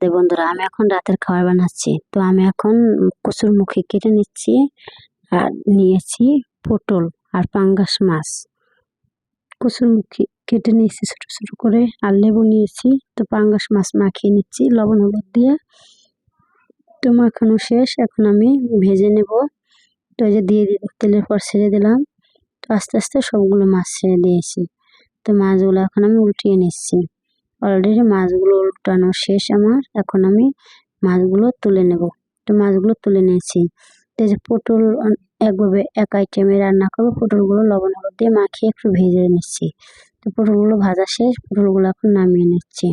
তো বন্ধুরা, আমি এখন রাতের খাবার বানাচ্ছি। তো আমি এখন কচুর মুখী কেটে নিচ্ছি আর নিয়েছি পটল আর পাঙ্গাস মাছ। কচুর মুখী কেটে নিয়েছি ছোট ছোট করে, আর লেবু নিয়েছি। তো পাঙ্গাস মাছ মাখিয়ে নিচ্ছি লবণ হলুদ দিয়ে। তো মাখানো শেষ, এখন আমি ভেজে নেব। তো এই যে দিয়ে তেলের পর ছেড়ে দিলাম। তো আস্তে আস্তে সবগুলো মাছ ছেড়ে দিয়েছি। তো মাছগুলো এখন আমি উল্টিয়ে নিচ্ছি। অলরেডি মাছগুলো উল্টানো শেষ আমার। এখন আমি মাছগুলো তুলে নেব। তো মাছগুলো তুলে নিয়েছি। তো এই যে পটল একভাবে এক আইটেমে রান্না করবো, পটলগুলো লবণ হলুদ দিয়ে মাখিয়ে একটু ভেজে নিচ্ছি। তো পটলগুলো ভাজা শেষ, পটলগুলো এখন নামিয়ে নিচ্ছি।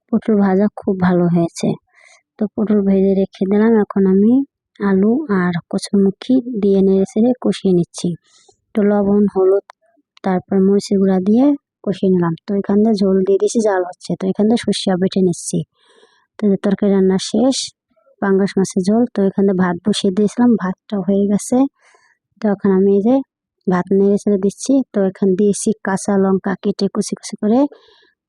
পটল ভাজা খুব ভালো হয়েছে। তো পটল ভেজে রেখে দিলাম। এখন আমি আলু আর কচুরমুখী দিয়ে নেড়ে চেড়ে কষিয়ে নিচ্ছি। তো লবণ হলুদ তারপর মরিচের গুঁড়া দিয়ে কষিয়ে নিলাম। তো এখান দিয়ে ঝোল দিয়ে দিয়েছি, জাল হচ্ছে। তো এখান থেকে সর্ষে বেটে নিচ্ছি। তো তরকারি রান্না শেষ, পাঙ্গাস মাছের ঝোল। তো এখান থেকে ভাত বসিয়ে দিয়েছিলাম, ভাতটা হয়ে গেছে। তো এখন আমি এই যে ভাত নেড়ে চেড়ে দিচ্ছি। তো এখানে দিয়েছি কাঁচা লঙ্কা কেটে কুচি কুচি করে।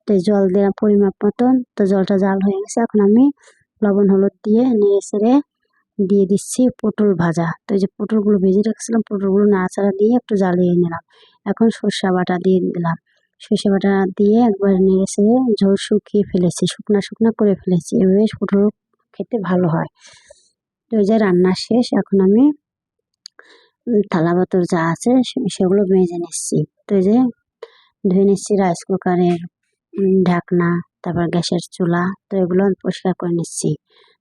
তো জল দিলাম পরিমাপ মতন। তো জলটা জাল হয়ে গেছে। এখন আমি লবণ হলুদ দিয়ে নেড়ে চেড়ে দিয়ে দিচ্ছি পটল ভাজা। তো এই যে পটলগুলো ভেজে রেখেছিলাম, পটলগুলো নাড়াচাড়া দিয়ে একটু জ্বালিয়ে নিলাম। এখন সর্ষে বাটা দিয়ে দিলাম। সর্ষে বাটা দিয়ে একবার নেড়ে চেড়ে ঝোল শুকিয়ে ফেলেছি, শুকনা শুকনা করে ফেলেছি। এভাবে পটল খেতে ভালো হয়। তো এই যে রান্না শেষ, এখন আমি থালা বাতর যা আছে সেগুলো মেজে নিচ্ছি। তো এই যে ধুয়ে নিচ্ছি রাইস কুকারের ঢাকনা, তারপর গ্যাসের চুলা। তো এগুলো আমি পরিষ্কার করে নিচ্ছি।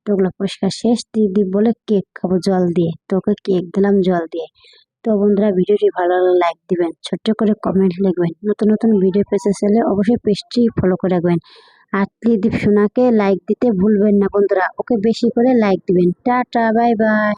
তো ওগুলো পরিষ্কার শেষ। দিদি বলে কেক খাবো জল দিয়ে, তো ওকে কেক দিলাম জল দিয়ে। তো বন্ধুরা, ভিডিওটি ভালো লাগলে লাইক দিবেন, ছোট্ট করে কমেন্ট লিখবেন। নতুন নতুন ভিডিও পেতে চাইলে অবশ্যই পেজটি ফলো করে রাখবেন। আর ত্রিদীপ সোনাকে লাইক দিতে ভুলবেন না বন্ধুরা, ওকে বেশি করে লাইক দিবেন। Tata, bye bye.